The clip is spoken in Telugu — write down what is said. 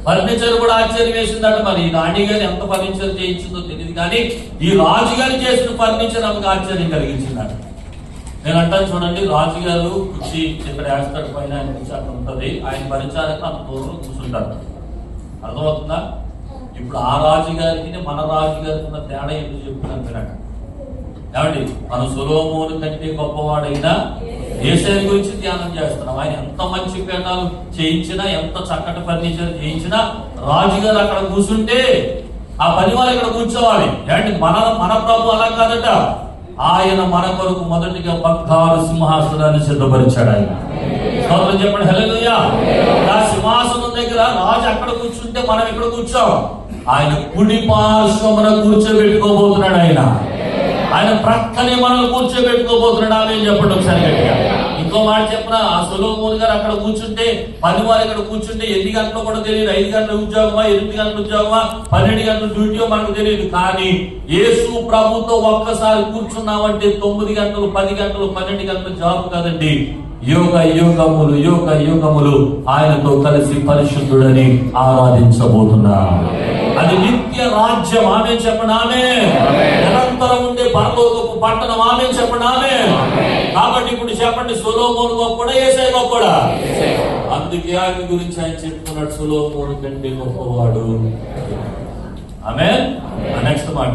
ఫర్నిచర్ కూడా ఆశ్చర్యం వేసిందట. మరి ఈ రాణి గారు ఎంత ఫర్నిచర్ చేయించిందో తెలియదు, కానీ ఈ రాజుగారు చేసిన ఫర్నిచర్ ఆమెకు ఆశ్చర్యం కలిగించిందట. నేను అంటాను చూడండి, రాజుగారు కుర్చీ ఇక్కడ వేస్తాడు, పైన ఆయన కుర్చీ అక్కడ ఉంటుంది, ఆయన పరిచారక అంత దూరం కూర్చుంటారు. అర్థమవుతుందా? ఇప్పుడు ఆ రాజుగారికి మన రాజుగారికి ఉన్న తేడా ఎందుకు చెప్తున్నాను వినక. ఏమండి, మన సొలొమోను కంటే గొప్పవాడైనా యేసయ్య గురించి ధ్యానం చేస్తున్నాం. ఆయన ఎంత మంచి పీఠాలు చేయించినా, ఎంత చక్కటి ఫర్నిచర్ చేయించినా, రాజుగారు అక్కడ కూర్చుంటే ఆ పని వాళ్ళు ఇక్కడ కూర్చోవాలి. ఏమండి, మన ప్రభు అలా కాదట. ఆయన మన కొరకు మొదటిగా బంగారు సింహాసనాన్ని సిద్ధపరిచాడు. ఆయన స్తోత్రం చెప్పండి, హల్లెలూయా. ఆ సింహాసనం దగ్గర రాజు అక్కడ కూర్చుంటే మనం ఇక్కడ కూర్చోం. ఆయన కుడి పార్శ్వమున కూర్చోబెట్టుకోబోతున్నాడు. ఆయన ప్రక్కనే మనల్ని కూర్చోబెట్టుకోబోతున్నాడు. ఆమె చెప్పండి ఒకసారి గట్టిగా. ఇంకో మాట చెప్పిన, ఆ సొలొమోను గారు అక్కడ కూర్చుంటే, పని వారు ఇక్కడ కూర్చుంటే ఎన్ని గంటలు కూడా తెలియదు. 5 గంటల ఉద్యోగమా, 8 గంటల ఉద్యోగమా, 12 గంటల డ్యూటీయో మనకు తెలియదు. కానీ యేసు ప్రభుతో ఒక్కసారి కూర్చున్నామంటే 9 గంటలు, 10 గంటలు, 12 గంటల జాబ్ కాదండి. యుగ యుగములు ఆయనతో కలిసి పరిశుద్ధుడని ఆరాధించబోతున్నా. అది నిత్య రాజ్యం. ఆమె చెప్పండి, ఆమె నిరంతరం ఉండే పరలోకపు పట్టణం. ఆమె చెప్పండి, ఆమె. కాబట్టి ఇప్పుడు చెప్పండి, సొలొమోను గొప్పడా, యేసయ్య గొప్పడా? అందుకే ఆయన గురించి ఆయన చెప్తున్నాడు, సొలొమోను కంటే గొప్పవాడు. ఆమెన్. నెక్స్ట్ మాట,